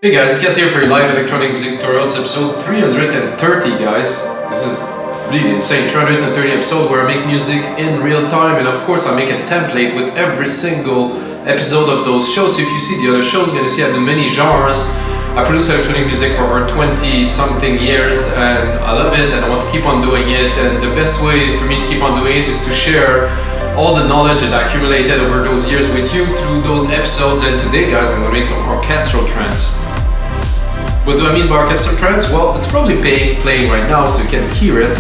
Hey guys, Mika's here for your live electronic music tutorials, episode 330 guys. This is really insane, 330 episode where I make music in real time, and of course I make a template with every single episode of those shows. So if you see the other shows, you're going to see I do many genres. I produce electronic music for over 20 something years and I love it and I want to keep on doing it, and the best way for me to keep on doing it is to share all the knowledge that I accumulated over those years with you through those episodes. And today guys, I'm going to make some orchestral trance. What do I mean by orchestral trance? Well, it's probably playing right now so you can hear it.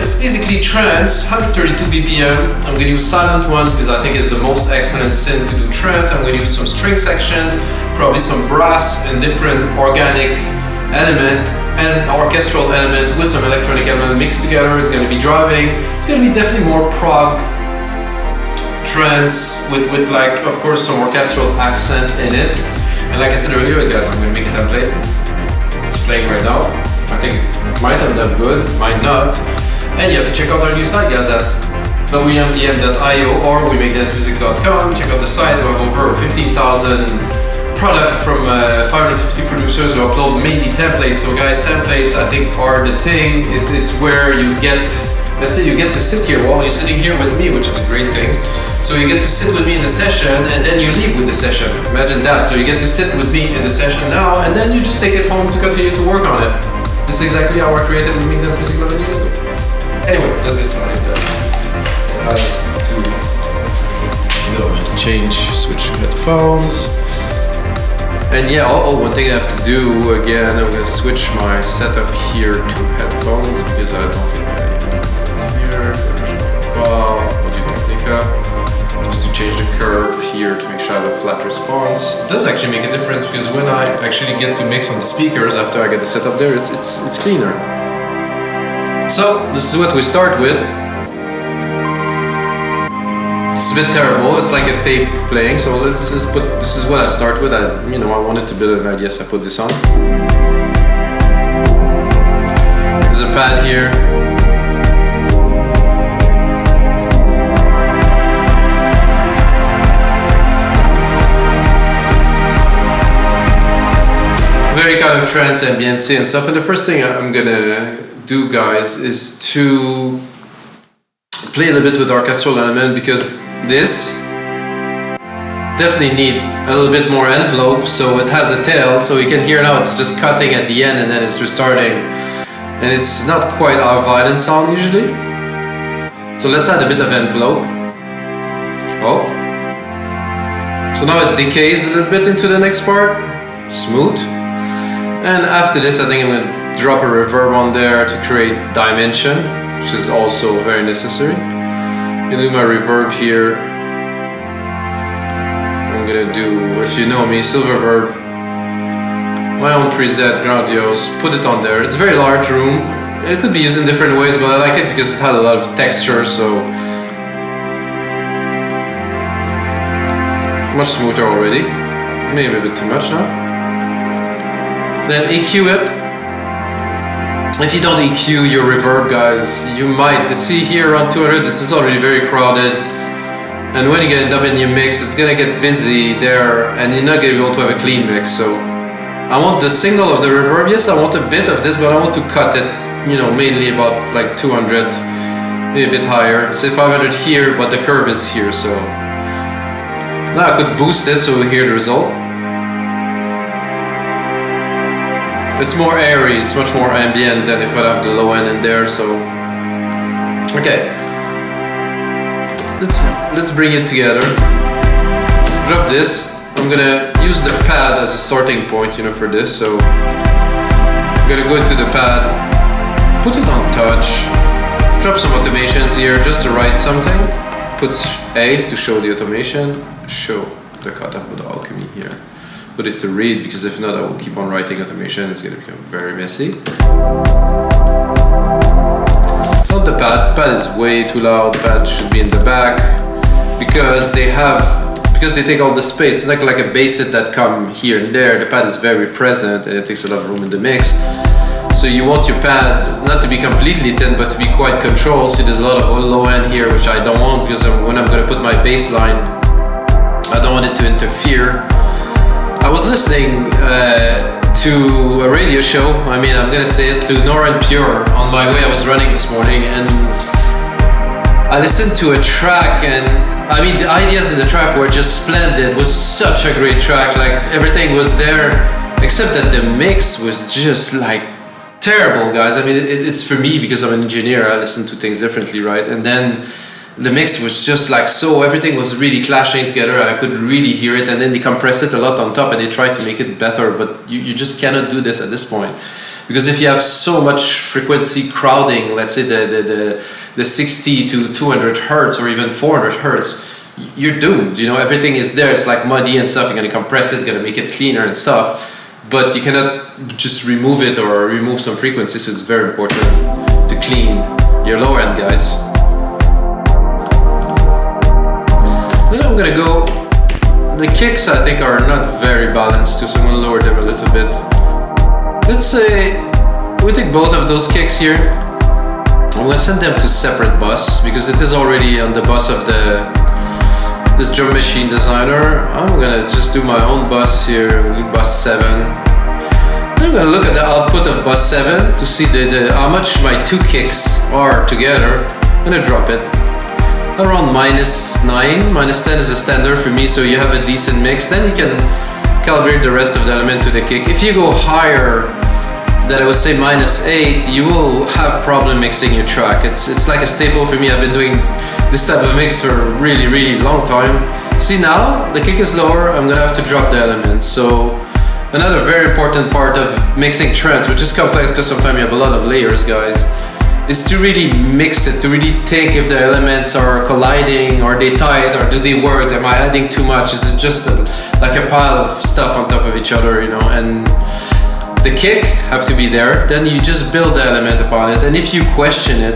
It's basically trance, 132 BPM. I'm going to use silent one because I think it's the most excellent synth to do trance. I'm going to use some string sections, probably some brass and different organic element and orchestral element with some electronic element mixed together. It's going to be driving. It's going to be definitely more prog trance with like, of course, some orchestral accent in it. And like I said earlier guys, I'm going to make a template. It's playing right now. I think it might end up good, might not. And you have to check out our new site guys at wmdm.io or wemakedancemusic.com. Check out the site. We have over 15,000 products from 550 producers who upload mainly templates. So guys, templates I think are the thing. It's where you get, let's say you get to sit here while you're sitting here with me, which is a great thing. So you get to sit with me in the session and then you leave with the session. Imagine that. So you get to sit with me in the session now and then you just take it home to continue to work on it. This is exactly how I created Mixing Trance Percussions. Anyway, let's get started. Change, switch headphones. And yeah, one thing I have to do again, I'm going to switch my setup here to headphones because I don't think I even here. Audio Technica. Just to change the curve here to make sure I have a flat response. It does actually make a difference because when I actually get to mix on the speakers after I get the setup there, it's cleaner. So this is what we start with. It's a bit terrible. It's like a tape playing. So let's just put. This is what I start with. I wanted to build an idea, so I put this on. There's a pad here. Very kind of trance ambience and stuff. And the first thing I'm gonna do guys is to play a little bit with orchestral element because this definitely need a little bit more envelope, so it has a tail, so you can hear now it's just cutting at the end and then it's restarting, and it's not quite our violent sound usually. So let's add a bit of envelope. Oh, so now it decays a little bit into the next part. Smooth. And after this I think I'm going to drop a reverb on there to create dimension, which is also very necessary. I'm going to do my reverb here. I'm going to do, if you know me, silver reverb, my own preset, grandiose, put it on there. It's a very large room. It could be used in different ways, but I like it because it had a lot of texture, so much smoother already. Maybe a bit too much now. Then EQ it. If you don't EQ your reverb guys, you might see here around 200, this is already very crowded, and when you get it up in your mix it's gonna get busy there and you're not gonna be able to have a clean mix. So I want the signal of the reverb. Yes, I want a bit of this, but I want to cut it, mainly about like 200, maybe a bit higher. Say 500 here, but the curve is here, so now I could boost it so we hear the result. It's more airy, it's much more ambient than if I have the low end in there, so okay. Let's bring it together. Drop this. I'm gonna use the pad as a starting point, for this, so I'm gonna go into the pad, put it on touch, drop some automations here just to write something, put A to show the automation, show the cutoff of the alchemy here. Put it to read, because if not I will keep on writing automation, it's going to become very messy. It's not the pad is way too loud. The pad should be in the back because they take all the space. It's not like a bass set that come here and there. The pad is very present and it takes a lot of room in the mix. So you want your pad not to be completely thin but to be quite controlled. See, there's a lot of low end here which I don't want because when I'm going to put my bass line I don't want it to interfere. I was listening to a radio show, I mean, I'm gonna say it, to Nora En Pure on my way I was running this morning, and I listened to a track, and I mean, the ideas in the track were just splendid. It was such a great track, like everything was there, except that the mix was just like terrible, guys. I mean, it's for me, because I'm an engineer, I listen to things differently, right? And then the mix was just like, so everything was really clashing together, and I could really hear it, and then they compressed it a lot on top and they tried to make it better, but you just cannot do this at this point, because if you have so much frequency crowding, let's say the 60 to 200 hertz or even 400 hertz, you're doomed, you know, everything is there, it's like muddy and stuff, you're gonna compress it, you're gonna make it cleaner and stuff, but you cannot just remove it or remove some frequencies, so it's very important to clean your lower end, guys. Then I'm gonna go, the kicks I think are not very balanced too, so I'm gonna lower them a little bit. Let's say we take both of those kicks here. I'm gonna send them to separate bus, because it is already on the bus of this drum machine designer. I'm gonna just do my own bus here, do bus 7. Then I'm gonna look at the output of bus 7 to see how much my two kicks are together. I'm gonna drop it around -9, -10 is a standard for me, so you have a decent mix. Then you can calibrate the rest of the element to the kick. If you go higher, that I would say -8, you will have problem mixing your track. It's like a staple for me. I've been doing this type of mix for a really long time. See, now the kick is lower, I'm gonna have to drop the elements. So another very important part of mixing trance, which is complex because sometimes you have a lot of layers, guys, is to really mix it, to really think if the elements are colliding, are they tight, or do they work, am I adding too much, is it just like a pile of stuff on top of each other, you know. And the kick have to be there, then you just build the element upon it. And if you question it,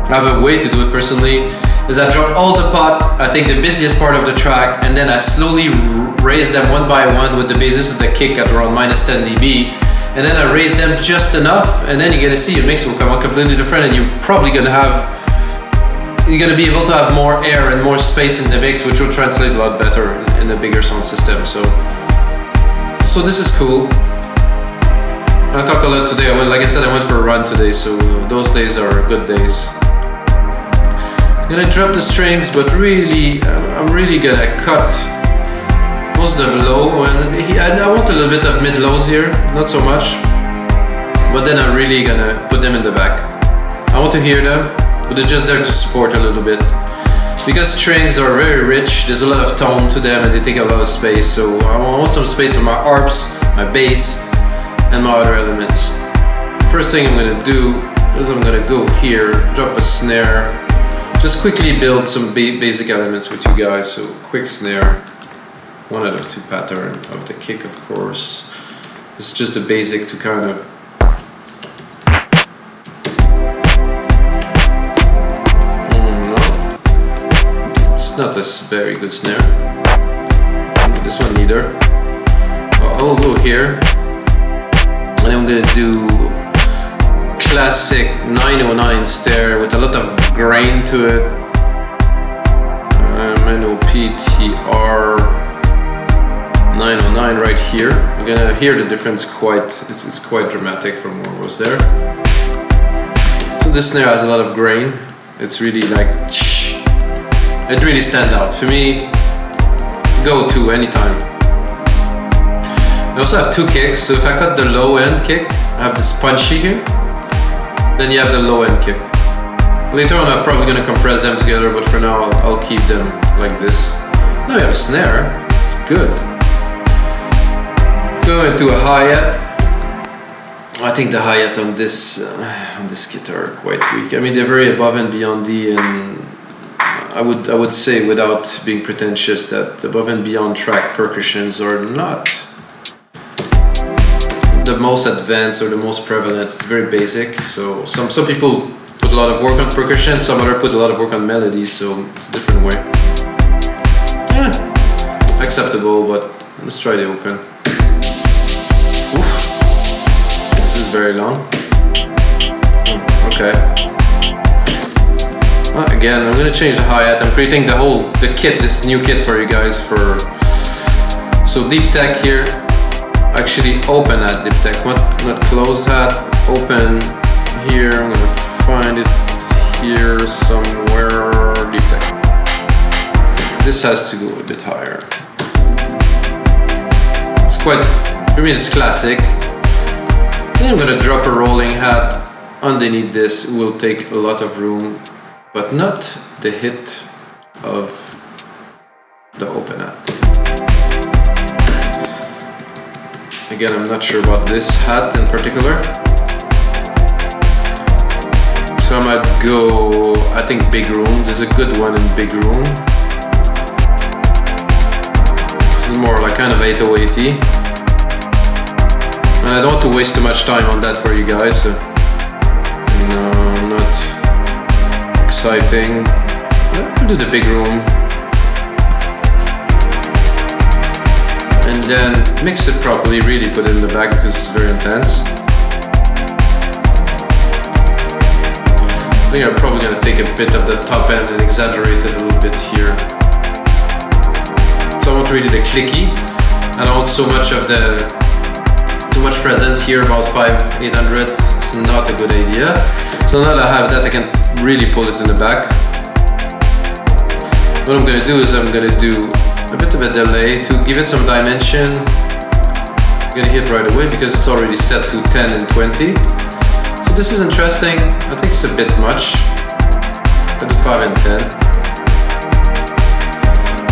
I have a way to do it personally, is I drop all the pot, I take the busiest part of the track, and then I slowly raise them one by one with the basis of the kick at around -10 dB. And then I raise them just enough, and then you're gonna see your mix will come out completely different, and you're probably gonna be able to have more air and more space in the mix, which will translate a lot better in a bigger sound system. So this is cool. I talk a lot today. Like I said, I went for a run today, so those days are good days. I'm gonna drop the strings, but really, I'm really gonna cut most of the low, and I want a little bit of mid-lows here, not so much, but then I'm really gonna put them in the back. I want to hear them, but they're just there to support a little bit, because strings are very rich, there's a lot of tone to them and they take a lot of space, so I want some space for my arps, my bass, and my other elements. First thing I'm gonna do is I'm gonna go here, drop a snare, just quickly build some basic elements with you guys. So quick snare, 1 out of 2 pattern of the kick, of course. This is just the basic to kind of it's not a very good snare. This one neither. I'll go here, and I'm gonna do classic 909 snare with a lot of grain to it. NOPTR 909 right here. You're gonna hear the difference it's quite dramatic from what was there. So this snare has a lot of grain. It's really like, it really stands out. For me, go to anytime. I also have 2 kicks, so if I cut the low end kick, I have this punchy here, then you have the low end kick. Later on I'm probably gonna compress them together, but for now I'll keep them like this. Now you have a snare, it's good. Go into a hi-hat. I think the hi-hat on this kit are quite weak. I mean, they're very above and beyond and I would say, without being pretentious, that above and beyond track percussions are not the most advanced or the most prevalent. It's very basic. So some people put a lot of work on percussion, some other put a lot of work on melodies, so it's a different way. Yeah, acceptable, but let's try the open. Oof. This is very long. Okay. Again, I'm gonna change the hi-hat. I'm creating the kit, this new kit for you guys, for So deep tech here, actually open hat deep tech, not closed hat, open here. I'm gonna find it here somewhere, deep tech. This has to go a bit higher. It's quite, for me it's classic. Then I'm gonna drop a rolling hat underneath this. It will take a lot of room, but not the hit of the open hat. Again, I'm not sure about this hat in particular. So I might go, I think big room. There's a good one in big room. This is more like kind of 808-y. And I don't want to waste too much time on that for you guys. So, no, not exciting. I'll do the big room. And then mix it properly, really put it in the back because it's very intense. I think I'm probably going to take a bit of the top end and exaggerate it a little bit here. So I want really the clicky, and also too much presence here, about 5-800. It's not a good idea. So now that I have that, I can really pull it in the back. What I'm going to do is I'm going to do a bit of a delay to give it some dimension. I'm going to hit right away because it's already set to 10 and 20. So this is interesting. I think it's a bit much. I'll do 5 and 10.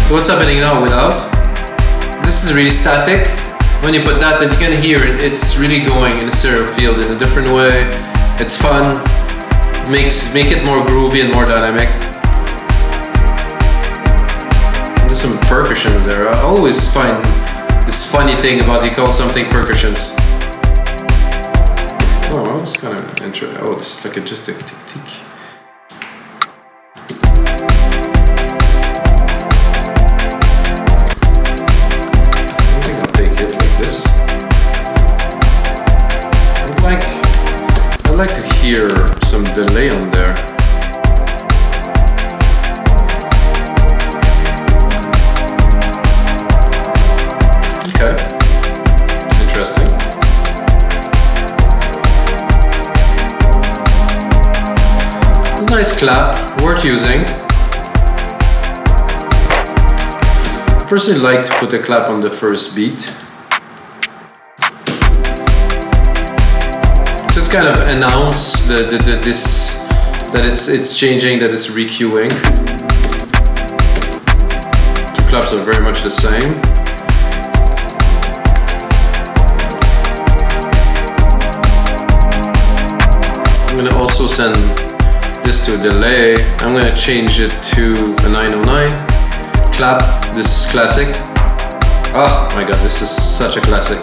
So what's happening now without? This is really static. When you put that, then you can hear it. It's really going in a stereo field in a different way. It's fun. Make it more groovy and more dynamic. There's some percussions there. I always find this funny thing about you call something percussions. Oh, that was kind of interesting. Oh, this is like just a tick. I think I'll take it like this. I'd like to hear some delay on there. Okay, interesting. It's a nice clap, worth using. I personally like to put a clap on the first beat. Just kind of announce that it's changing, that it's requeuing. Two claps are very much the same. I'm going to also send this to a delay. I'm going to change it to a 909. Clap, this is classic. Oh my god, this is such a classic.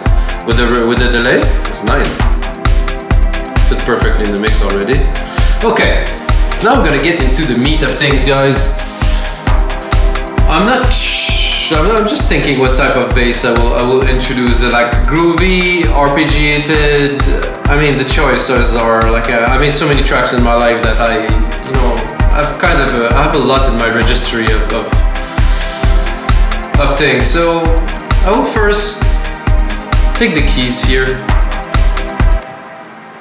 With the delay, it's nice. Fit perfectly in the mix already. Okay, now I'm going to get into the meat of things, guys. I'm just thinking what type of bass I will introduce. Like groovy, arpeggiated. I mean, the choices are like I made so many tracks in my life that I have a lot in my registry of things. So I will first take the keys here.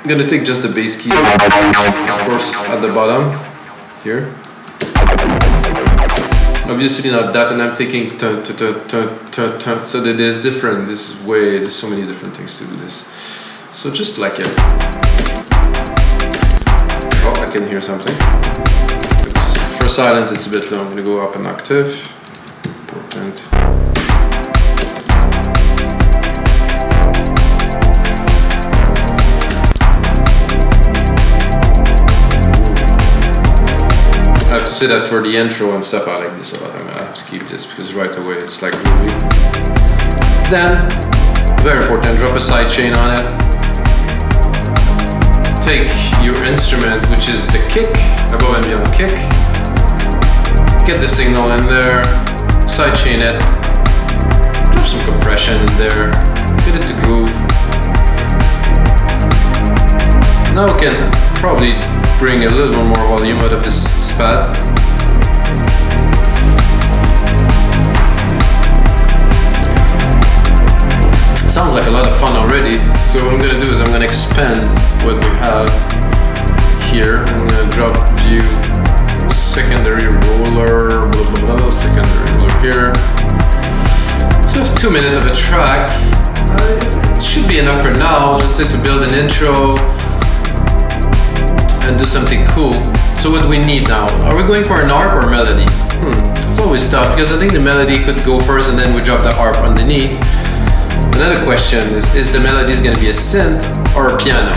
I'm gonna take just the bass keys, of course, at the bottom here. Obviously not that, and I'm taking so that there's different. There's so many different things to do this. So just like it. Oh, I can hear something. For silent, it's a bit low. I'm gonna go up an octave. Important. I have to say that for the intro and stuff, I like this a lot. I'm gonna have to keep this because right away it's like groovy. Then, very important, drop a sidechain on it. Take your instrument, which is the kick, above and beyond kick. Get the signal in there, sidechain it, drop some compression in there, get it to groove. Now we can probably bring a little bit more volume out of this pad. Sounds like a lot of fun already. So what I'm gonna do is I'm gonna expand what we have here. I'm gonna drop view, secondary roller, blah blah blah, secondary roller here. So I have 2 minutes of a track. It should be enough for now. Just to build an intro and do something cool. So what do we need now? Are we going for an ARP or melody? It's always tough because I think the melody could go first and then we drop the ARP underneath. Another question is the melody going to be a synth or a piano?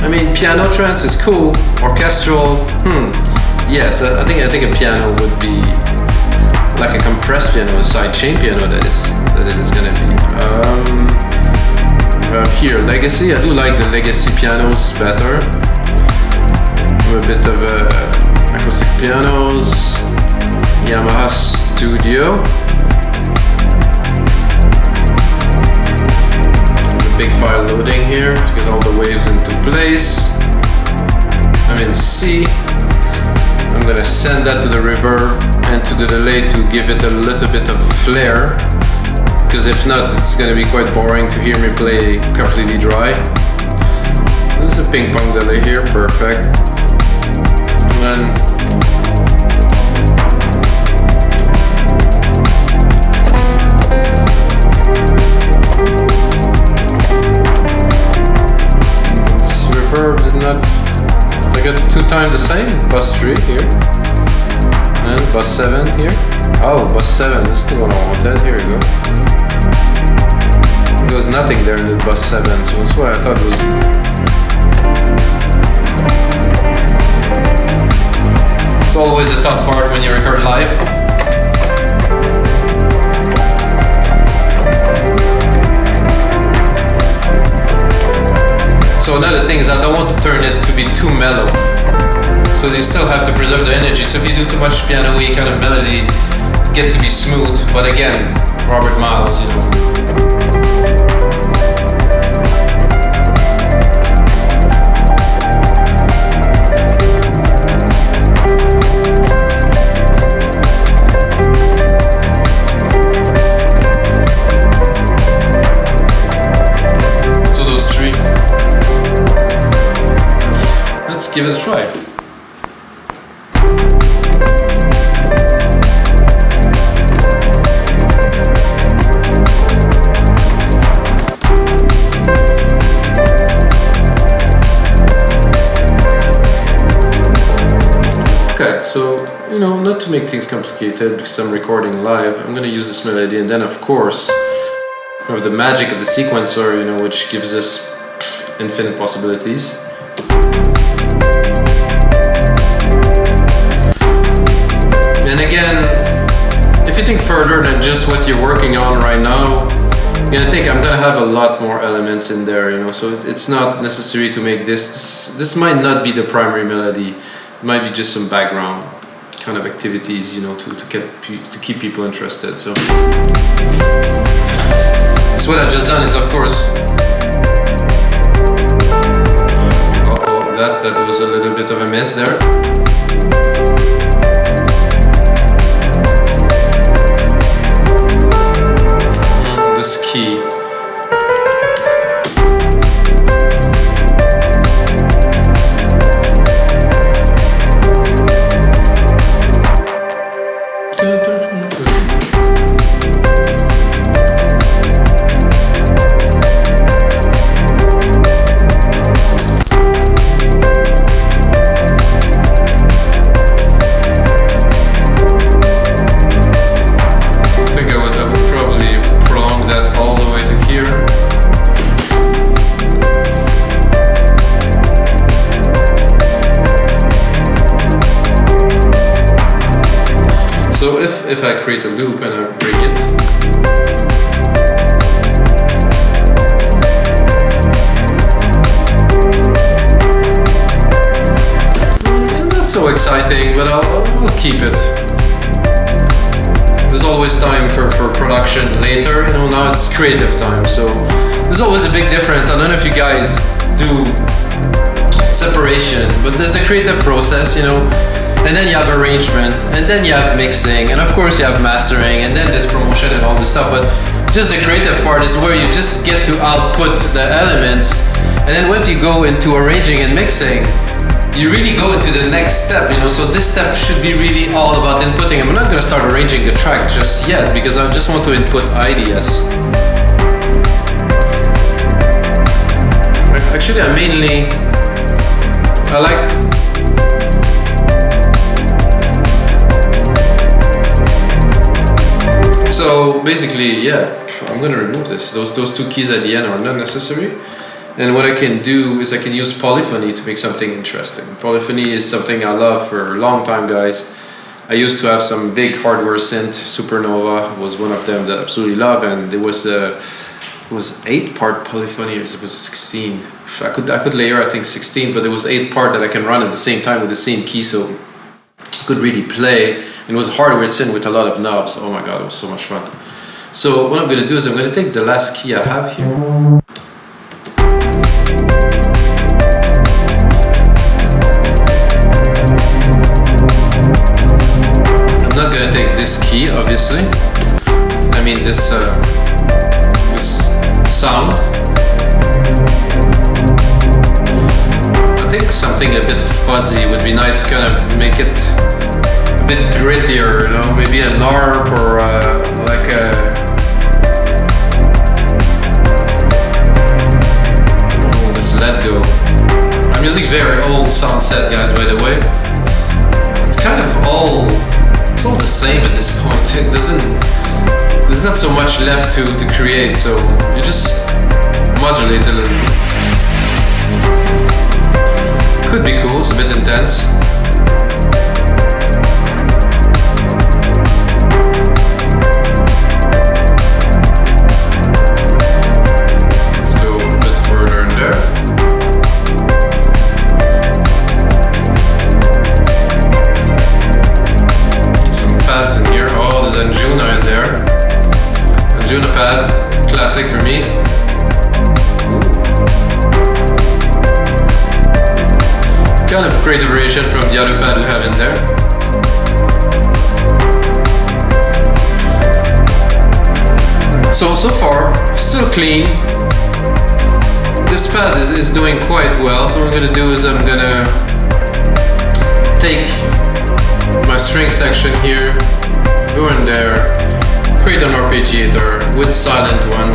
I mean, piano trance is cool. Orchestral, yes, I think a piano would be like a compressed piano, a sidechain piano that it is going to be. Here, Legacy. I do like the Legacy pianos better. A bit of acoustic pianos. Yamaha Studio. A big file loading here to get all the waves into place. I'm in C. I'm gonna send that to the reverb and to the delay to give it a little bit of flair. Because if not, it's gonna be quite boring to hear me play completely dry. This is a ping pong delay here, perfect. And then this reverb did not. I got 2 times the same. Bus 3 here. And bus 7 here. Oh, bus 7, this is the one I wanted. Here we go. There was nothing there in the bus 7, so that's why I thought it was. It's always a tough part when you record live. So another thing is I don't want to turn it to be too mellow. So you still have to preserve the energy. So if you do too much piano-y kind of melody, it gets to be smooth. But again, Robert Miles, you know. So those 3. Let's give it a try. Okay, so, you know, not to make things complicated because I'm recording live, I'm gonna use this melody and then of course, we have the magic of the sequencer, you know, which gives us infinite possibilities. And again, if you think further than just what you're working on right now, you're gonna think I'm gonna have a lot more elements in there, you know, so it's not necessary to make this might not be the primary melody. It might be just some background kind of activities, you know, to keep people interested. So what I've just done is, of course, that was a little bit of a miss there. This key. If I create a loop and I bring it, not so exciting, but I'll keep it. There's always time for production later, you know, now it's creative time, so there's always a big difference. I don't know if you guys do separation, but there's the creative process, you know, and then you have arrangement, and then you have mixing, and of course you have mastering, and then there's promotion and all this stuff. But just the creative part is where you just get to output the elements, and then once you go into arranging and mixing, you really go into the next step, you know. So this step should be really all about inputting. I'm not going to start arranging the track just yet because I just want to input ideas. Actually, I like so basically, yeah, I'm gonna remove this. Those two keys at the end are not necessary. And what I can do is I can use Polyphony to make something interesting. Polyphony is something I love for a long time, guys. I used to have some big hardware synth. Supernova was one of them that I absolutely love, and it was 8-part Polyphony. It was 16. I could layer, I think, 16, but it was 8-part that I can run at the same time with the same key, so I could really play. And it was hardware synth with a lot of knobs. Oh my god, it was so much fun. So what I'm going to do is I'm going to take the last key I have here. I'm not going to take this key, obviously. I mean this sound. I think something a bit fuzzy would be nice, kind of make it a bit grittier, you know, maybe an ARP or like a... Oh, this Let Go. I'm using very old sound set, guys, by the way. It's kind of all... It's all the same at this point. It doesn't... There's not so much left to create, so you just modulate a little bit. Could be cool, it's a bit intense. Let's go a bit further in there. Some pads in here. Oh, there's Anjuna in there. Anjuna pad, classic for me. Kind of create a variation from the other pad we have in there. So far, still clean. This pad is doing quite well. So what I'm gonna do is I'm gonna take my string section here, go in there, create an arpeggiator with silent one.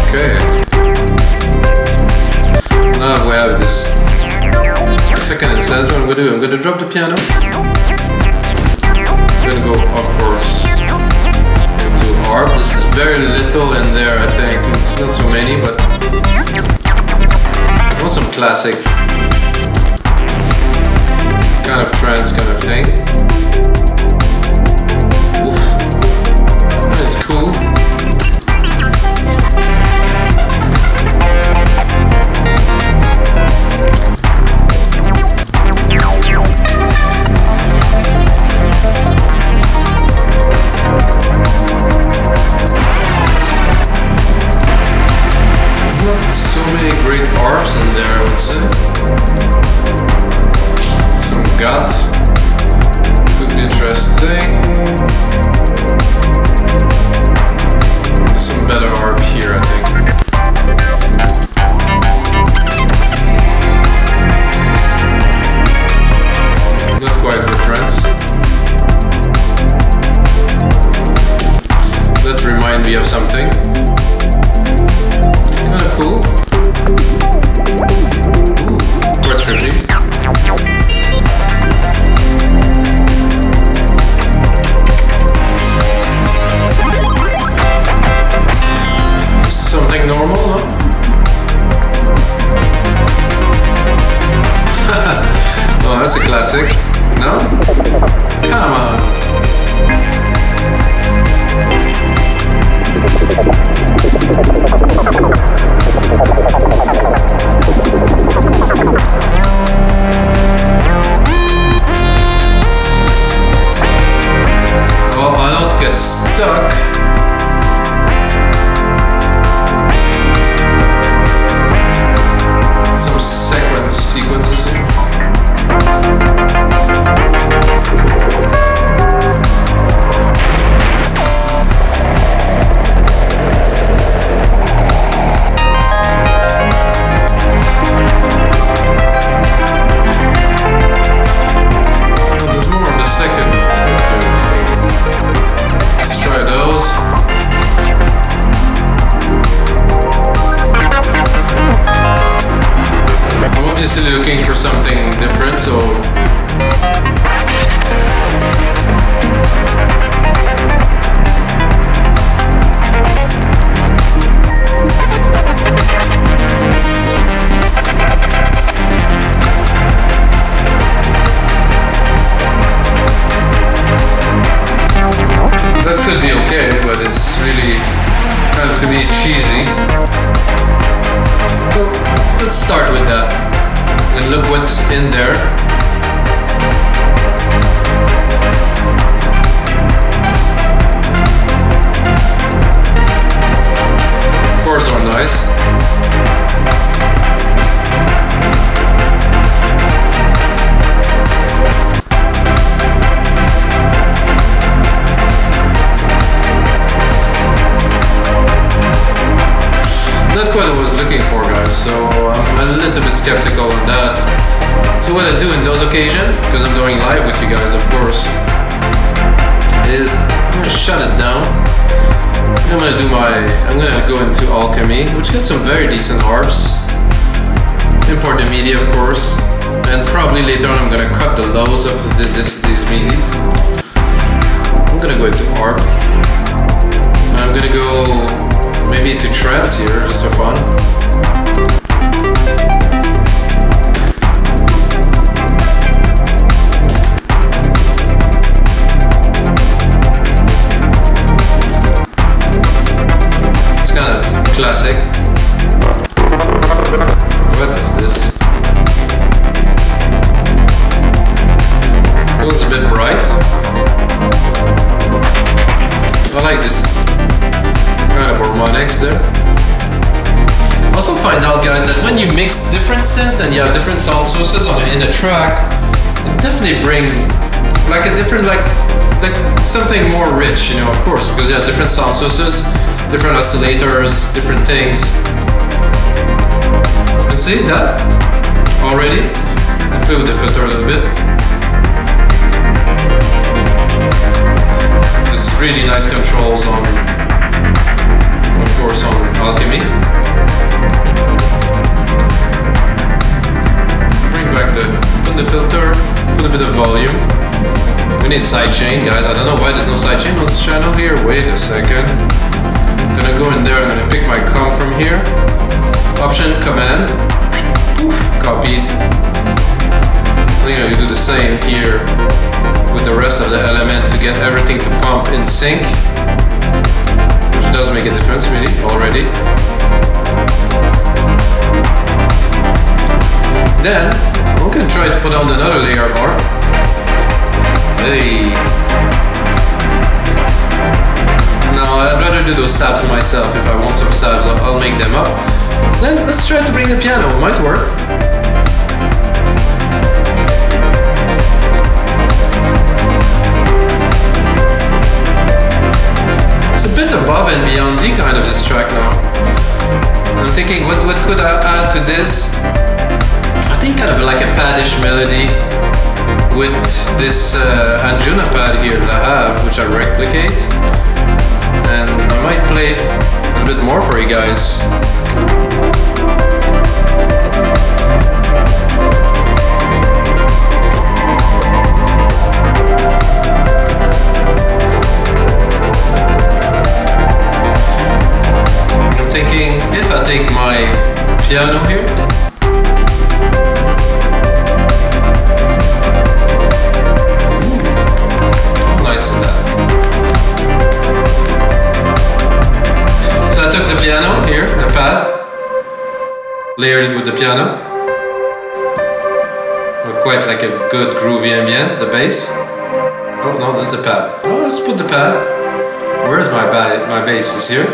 Okay. Now we have this second and center. What I'm gonna do, I'm gonna drop the piano. I'm gonna go of course into ARP. This is very little in there, I think. It's not so many, but I want some classic kind of trance kind of thing. Oof. It's cool. Great ARPs in there, I would say. Some gut. Could be interesting. Some better ARP here, I think. Not quite for trance. That reminds me of something. Kind of cool. Quite trippy. Something normal, no? Oh, that's a classic. No? Come on. Well, I don't get stuck. Some sequences here. That could be okay, but it's really kind of, to me, cheesy. So let's start with that and look what's in there. Chords are nice. Not quite what I was looking for, guys, so I'm a little bit skeptical on that. So what I do in those occasions, because I'm going live with you guys, of course, is I'm gonna shut it down. I'm gonna go into Alchemy, which gets some very decent harps. Import the MIDI, of course, and probably later on I'm gonna cut the lows of these MIDIs. I'm gonna go into Arp. I'm gonna go maybe to trance here, just for fun. It's kind of classic. What is this? Feels a bit bright. I like this kind of harmonics there. Also find out, guys, that when you mix different synth and you have different sound sources in a track, it definitely bring like a different, like something more rich, you know, of course, because you have different sound sources, different oscillators, different things. And see that already? I play with the filter a little bit. Just really nice controls on, of course, on Alchemy. Bring back put the filter, put a bit of volume. We need sidechain, guys. I don't know why there's no sidechain on this channel here. Wait a second. I'm gonna go in there, I'm gonna pick my comp from here. Option, Command, poof, copied. I'm gonna do the same here with the rest of the element to get everything to pump in sync. Which does make a difference, really, already. Then, I'm gonna try to put on another layer of art. Hey! No, I'd rather do those stabs myself. If I want some stabs, I'll make them up. Then, let's try to bring the piano, it might work. It's a bit above and beyond the kind of this track now. I'm thinking, what could I add to this? I think kind of like a padish melody with this Anjuna pad here that I have, which I replicate. And I might play a bit more for you guys. I'm thinking if I take my piano here, I took the piano here, the pad, layered it with the piano, with quite like a good groovy ambience, the bass. Oh no, this is the pad. Oh, let's put the pad. Where's my bass? Is here.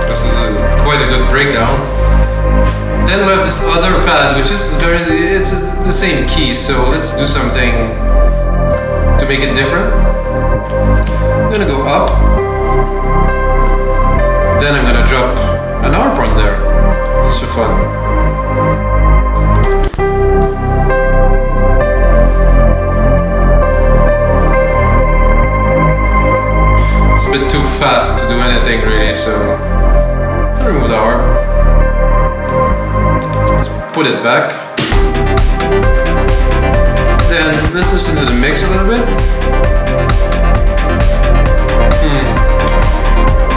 This is quite a good breakdown. Then we have this other pad, which is the same key, so let's do something to make it different. I'm gonna go up, then I'm gonna drop an arp on there, just for fun. It's a bit too fast to do anything really, so I'll remove the arp. Let's put it back. Then let's listen to the mix a little bit.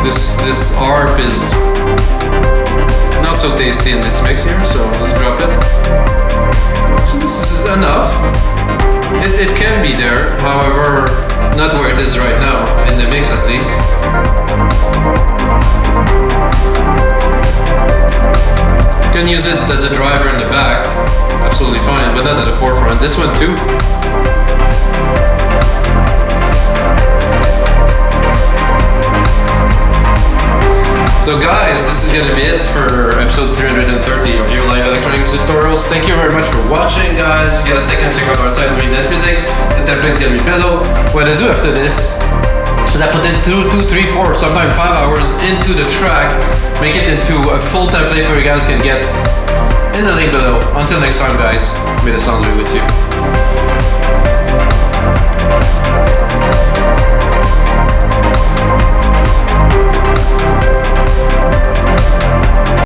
This arp is not not so tasty in this mix here, so let's drop it. So this is enough. It can be there, however, not where it is right now, in the mix at least. You can use it as a driver in the back, absolutely fine, but not at the forefront. This one too. So guys, this is gonna be it for episode 330 of your live electronic music tutorials. Thank you very much for watching, guys. If you get a second, check out our site, Read This Music. The template's gonna be below. What I do after this is I put in 2, 3, 4, sometimes 5 hours into the track, make it into a full template where you guys can get in the link below. Until next time, guys, may the sounds be with you.